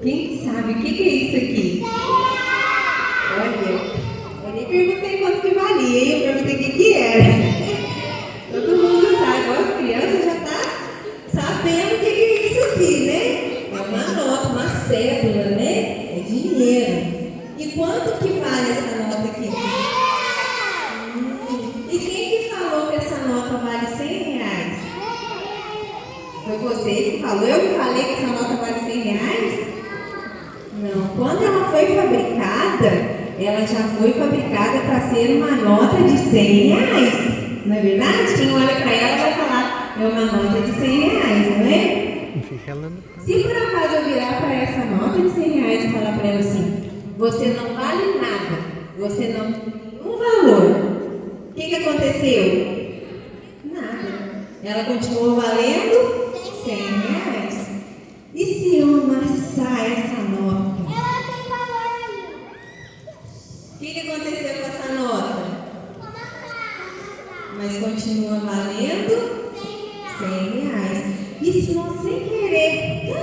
Quem sabe o que é isso aqui? Olha, eu nem perguntei quanto que valia, hein? Eu perguntei o que era. Todo mundo sabe, ó, as crianças já estão sabendo o que é isso aqui, né? É uma nota, uma cédula, né? É dinheiro. E quanto que vale essa nota aqui? E quem que falou que essa nota vale R$100? Foi você que falou? Eu que falei que essa nota vale R$100? Não. Quando ela foi fabricada, ela já foi fabricada para ser uma nota de R$100. Não é verdade? Quem olha para ela vai falar, é uma nota de R$100, não é? Se por acaso eu virar para essa nota de R$100 e falar para ela assim, você não vale nada, você não tem nenhum valor, o que aconteceu? Nada. Ela continuou valendo R$100. E se eu amassar essa nota? Ela tem valor ainda. O que aconteceu com essa nota? Mas continua valendo R$100. E se nós sem querer,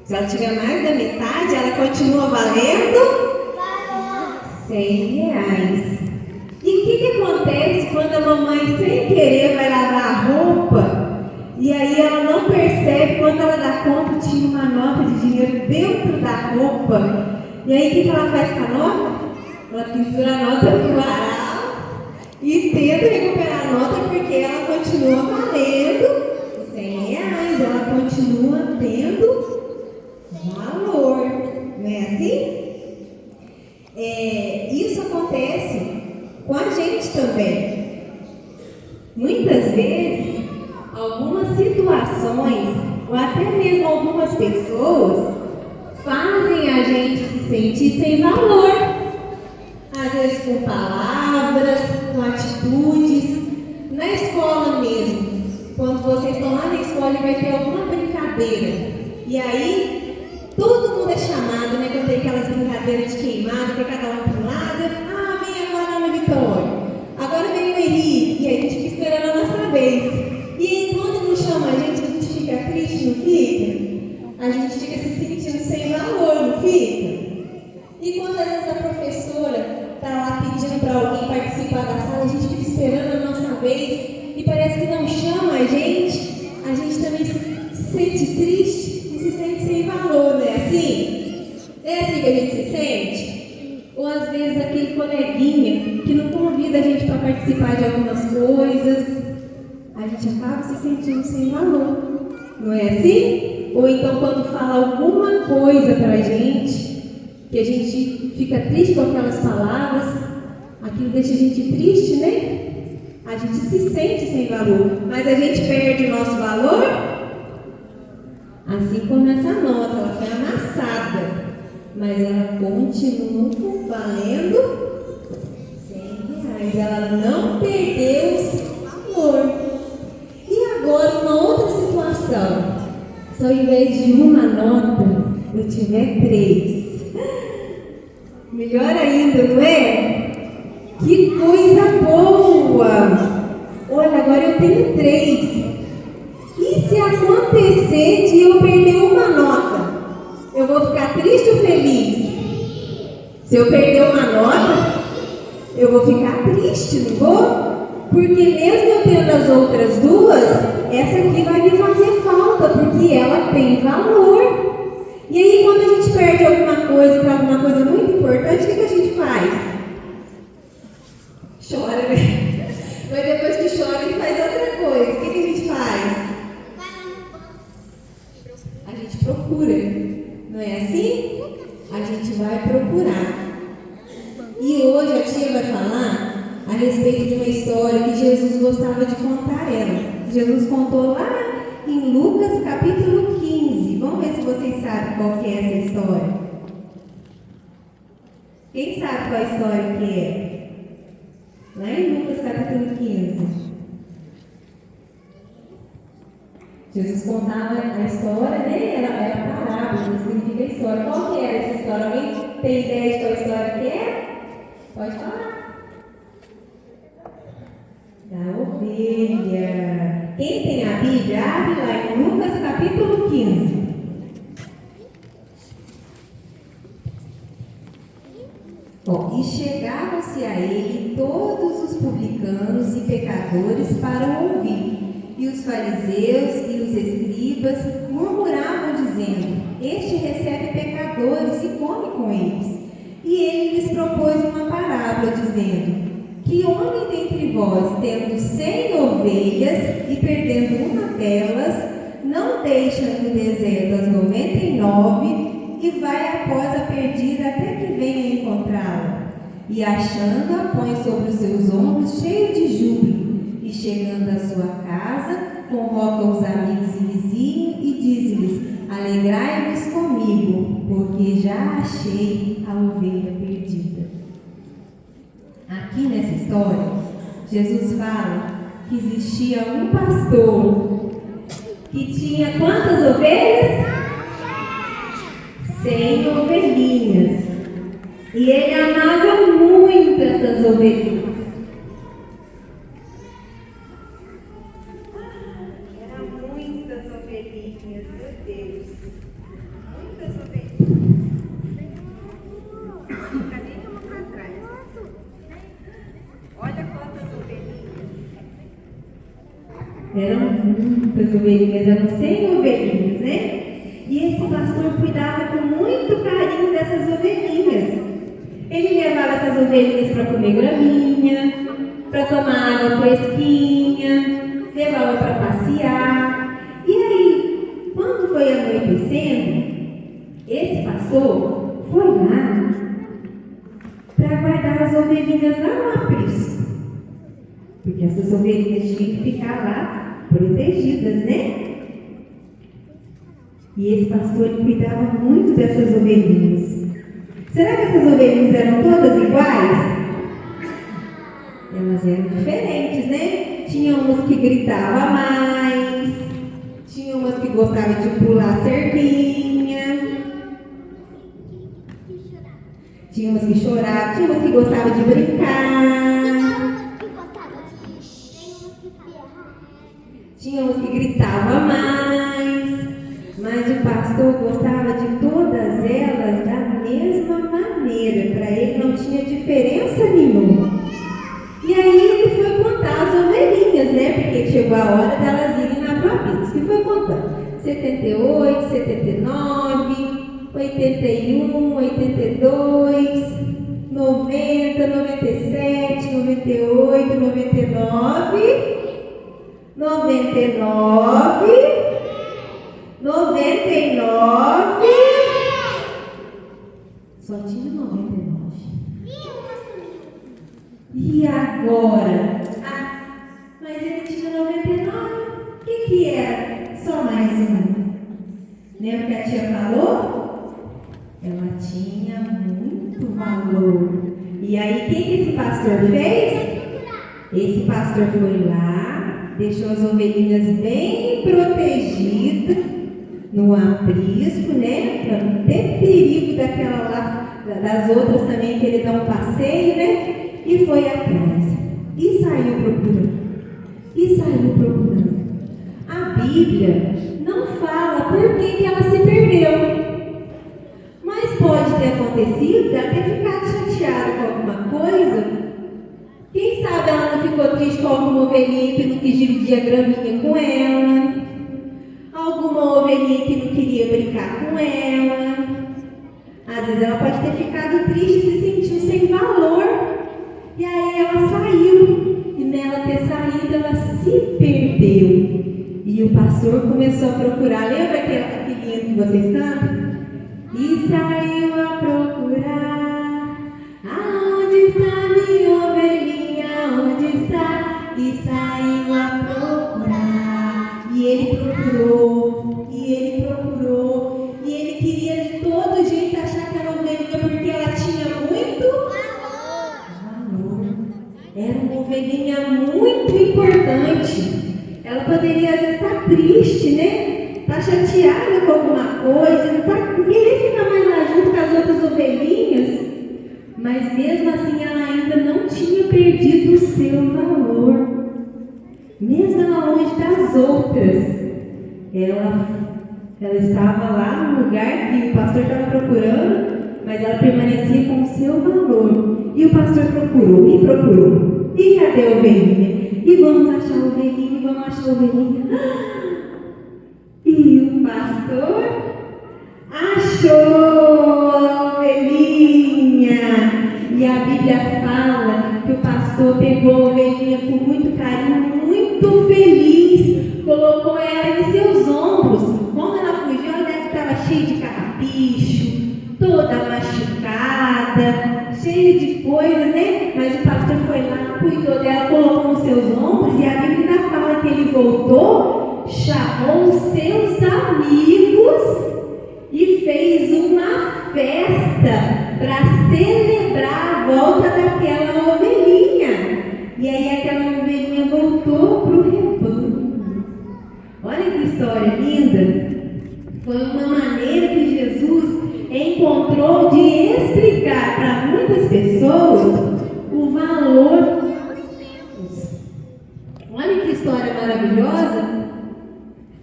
se ela tiver mais da metade, ela continua valendo R$100. E o que acontece quando a mamãe sem querer vai lavar a roupa e aí ela não percebe, quando ela dá conta, tinha uma nota de dinheiro dentro da roupa. E aí o que ela faz com a nota? Ela pintura a nota no varal e tenta recuperar a nota porque ela continua valendo R$100. Ela continua tendo valor. Não é assim? Isso acontece com a gente também. Muitas vezes, algumas situações, ou até mesmo algumas pessoas, fazem a gente se sentir sem valor. Às vezes com palavras, com atitudes. Na escola mesmo, quando vocês estão lá na escola e vai ter alguma brincadeira, e aí todo mundo é chamado, né? Quando tem aquelas brincadeiras de queimado, que é cada um para um lado. Vem agora a Ana Vitória, agora vem o Henrique, e aí a gente fica esperando a nossa vez. E aí quando não chama a gente fica triste, não fica? A gente fica se sentindo sem valor, não fica? E quando às vezes a professora está lá pedindo para alguém participar da sala, a gente fica esperando a nossa vez e parece que não chama a gente também se sente triste e se sente sem valor, não é assim? É assim que a gente se sente? Ou às vezes aquele coleguinha que não convida a gente para participar de algumas coisas, a gente acaba se sentindo sem valor, não é assim? Ou então quando fala alguma coisa para a gente, que a gente fica triste com aquelas palavras, aquilo deixa a gente triste, né? A gente se sente sem valor, mas a gente perde o nosso valor? Assim como essa nota, ela foi amassada, mas ela continua valendo R$100. Ela não perdeu o seu valor. E agora uma outra situação. Se ao invés de uma nota, eu tiver 3. Melhor ainda, não é? Que coisa boa! Olha, agora eu tenho 3. E se acontecer de eu perder uma nota? Eu vou ficar triste ou feliz? Se eu perder uma nota, eu vou ficar triste, não vou? Porque mesmo eu tendo as outras duas, essa aqui vai me fazer falta, porque ela tem valor. E aí quando a gente perde alguma coisa, que é alguma coisa muito importante, o que a gente faz? Chora, né? Mas depois que chora, a gente faz outra coisa. O que a gente faz? A gente procura. Não é assim? A gente vai procurar. E hoje a tia vai falar a respeito de uma história que Jesus gostava de contar ela. Jesus contou lá em Lucas capítulo 15. Vamos ver se vocês sabem qual que é essa história. Quem sabe qual a história que é? Lá em Lucas capítulo 15. Jesus contava a história, né? Era parábola, significa história. Qual que era essa história? Alguém tem ideia de qual história que é? Pode falar. Da ovelha. Quem tem a Bíblia, abre lá em Lucas capítulo 15. E chegavam-se a ele todos os publicanos e pecadores para o ouvir. E os fariseus e os escribas murmuravam, dizendo: Este recebe pecadores e come com eles. E ele lhes propôs uma parábola, dizendo: Que homem dentre vós, tendo 100 ovelhas e perdendo uma delas, não deixa no deserto as 99 e vai após a perdida até que venha encontrá-la? E achando-a, põe sobre os seus ombros, cheio de júbilo. E chegando à sua casa, convoca os amigos e vizinhos e diz-lhes: Alegrai-vos comigo, porque já achei a ovelha perdida. Aqui nessa história, Jesus fala que existia um pastor que tinha quantas ovelhas? 100 ovelhinhas. E ele amava muito essas ovelhinhas. Eram muitas ovelhinhas, meu Deus. Muitas ovelhinhas. Cadê uma para trás? Olha quantas ovelhinhas. Eram muitas ovelhinhas, eram 100 ovelhinhas, né? E esse pastor cuidava com muito carinho dessas ovelhinhas. Ele levava essas ovelhinhas para comer graminha, para tomar água fresquinha, levava para passear. E aí, quando foi anoitecendo, esse pastor foi lá para guardar as ovelhinhas lá no aprisco. Porque essas ovelhinhas tinham que ficar lá protegidas, né? E esse pastor ele cuidava muito dessas ovelhinhas. Será que essas ovelhinhas eram todas iguais? Elas eram diferentes, né? Tinha umas que gritavam mais, tinha umas que gostavam de pular cerquinha, tinha umas que choravam, tinha umas que gostavam de brincar, tinha umas que gritavam mais. Mas o pastor gostava de todas elas da mesma maneira. Para ele não tinha diferença nenhuma. E aí ele foi contar as ovelhinhas, né? Porque chegou a hora delas irem lá para o aprisco. E foi contando. 78, 79, 81, 82, 90, 97, 98, 99, 99. Só tinha 99. E agora? Mas ele tinha 99. O que era? Só mais uma. Lembra que a tia falou? Ela tinha muito valor. E aí, o que esse pastor fez? Esse pastor foi lá, deixou as ovelhinhas bem protegidas no aprisco, né? Para não ter perigo daquela lá, das outras também que ele dá um passeio, né? E foi atrás. E saiu procurando. A Bíblia não fala por que ela se perdeu. Mas pode ter acontecido ela ter ficado chateada com alguma coisa. Quem sabe ela não ficou triste com alguma ovelhinha que não quis dividir a graminha com ela. Alguma ovelhinha que não queria brincar com ela. Às vezes ela pode ter ficado triste e se sentiu sem valor. E aí ela saiu. E nela ter saído, ela se perdeu. E o pastor começou a procurar. Lembra aquele hino que vocês cantam? E saiu a procurar. Aonde está minha ovelhinha? Onde está? E saiu a procurar. E ele procurou. E ele queria de todo jeito achar aquela ovelhinha porque ela tinha muito valor. Era uma ovelhinha muito importante. Ela poderia às vezes estar triste, né? Está chateada com alguma coisa, não está querendo ficar mais lá junto com as outras ovelhinhas. Mas mesmo assim ela ainda não tinha perdido o seu valor. Mesmo ela longe das outras. Ela estava lá no lugar que o pastor estava procurando mas ela permanecia com o seu valor. E o pastor procurou, e cadê a ovelhinha? E vamos achar a ovelhinha. E o pastor achou a ovelhinha. E a Bíblia fala que o pastor pegou a ovelhinha com muito carinho, muito feliz, colocou ela em seus ombros. Quando ela fugiu, ela deve estava cheia de carrapicho, toda machucada, cheia de coisas, né? Mas o pastor foi lá, cuidou dela, colocou nos seus ombros, e a Bíblia ainda fala que ele voltou, chamou os seus amigos e fez uma festa para celebrar a volta daquela ovelhinha. E aí aquela ovelhinha voltou para o rebanho. Olha que história linda. Foi uma maneira que Jesus encontrou de explicar para muitas pessoas o valor dos tempos. Olha que história maravilhosa.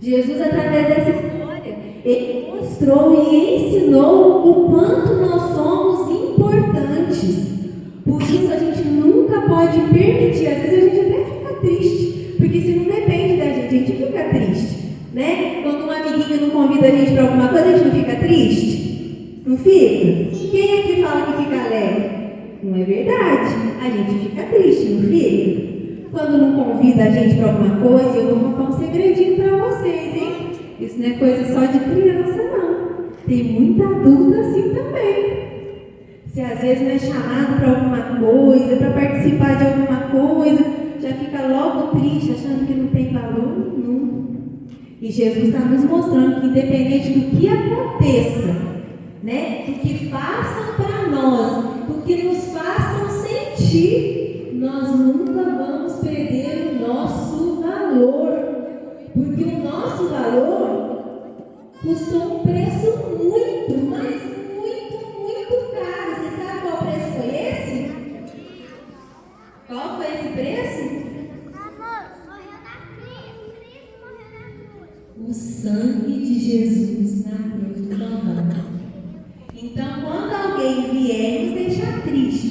Jesus, através dessa história, ele mostrou e ensinou o quanto nós somos importantes. Por isso a gente nunca pode permitir, às vezes a gente até fica triste, porque se não depende da gente, a gente fica triste, né? Quando uma amiguinha não convida a gente para alguma coisa, a gente não fica triste? Não fica? Quem é que fala que fica alegre? Não é verdade, a gente fica triste, não fica? Quando não convida a gente para alguma coisa, eu vou contar um segredinho para vocês, hein? Isso não é coisa só de criança, não. Tem muita adulta assim também. Se às vezes não é chamado para alguma coisa, para participar de alguma coisa, já fica logo triste, achando que não tem valor nenhum. E Jesus está nos mostrando que independente do que aconteça, né, do que façam para nós, do que nos façam sentir, nós nunca vamos perder o nosso valor. Porque o nosso valor custou um preço muito, mas muito caro. Você sabe qual preço foi esse? Qual foi esse preço? Amor, morreu na cruz. Cristo morreu na cruz. O sangue de Jesus na cruz do Calvário. Então, quando alguém vier nos deixar triste,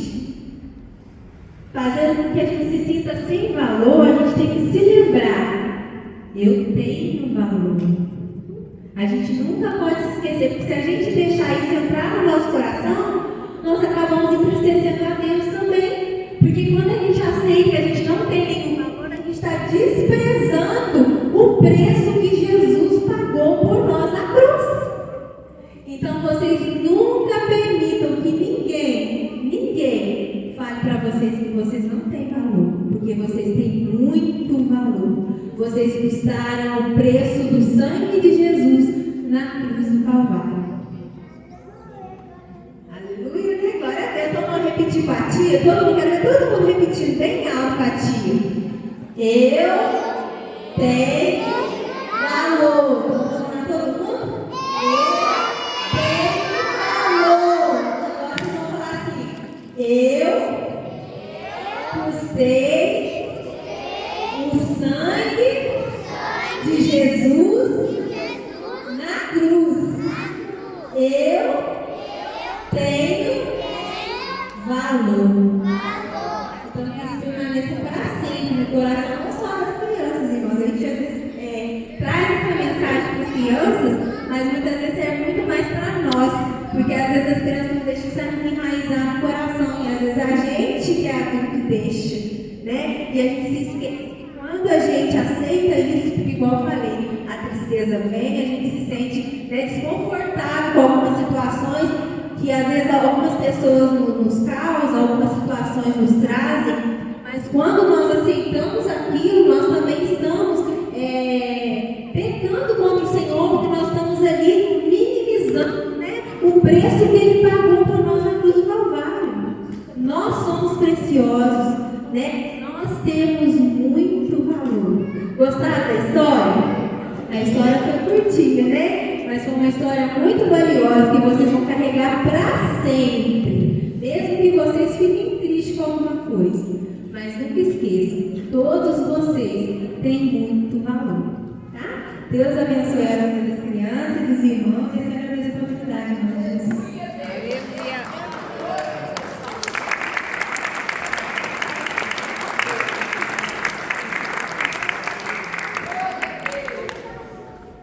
fazendo com que a gente se sinta sem valor, a gente tem que se lembrar: eu tenho valor. A gente nunca pode se esquecer, porque se a gente deixar isso entrar no nosso coração, nós acabamos entristecendo a Deus também. Porque quando a gente aceita que a gente não tem nenhum valor, a gente está desprezando o preço que Jesus pagou por nós na cruz. Então vocês nunca permitam que ninguém fale para vocês que vocês não têm valor, porque vocês têm muito valor. Vocês custaram o preço do sangue de Jesus na cruz do Calvário. Aleluia, né? Glória a Deus. Então vamos repetir com a tia. Quero ver todo mundo repetindo bem alto com a tia. Eu tenho valor. Vamos lá, todo mundo? Eu tenho valor. Agora vocês vão falar assim: eu custei o sangue de Jesus na cruz. Eu tenho valor. Então que isso permaneça para sempre no coração, não só das crianças, irmãos. A gente às vezes traz essa mensagem para as crianças, mas muitas vezes é muito mais para nós, porque às vezes as crianças não deixam isso enraizar no coração, e às vezes a gente que é adulto deixa, né? E a gente se esquece. Quando a gente aceita isso, porque igual eu falei, a tristeza vem, a gente se sente, né, desconfortável com algumas situações que às vezes algumas pessoas nos causam, algumas situações nos trazem, mas quando nós aceitamos aquilo, nós também estamos pecando contra o Senhor, porque nós estamos ali minimizando, né, o preço que Ele pagou por nós na cruz do Calvário. Nós somos preciosos, né? Nós temos muito valor. Gostaram da história? A história foi curtinha, né? Mas foi uma história muito valiosa que vocês vão carregar para sempre. Mesmo que vocês fiquem tristes com alguma coisa. Mas nunca esqueçam, todos vocês têm muito valor. Tá? Deus abençoe a vida das crianças e dos irmãos e a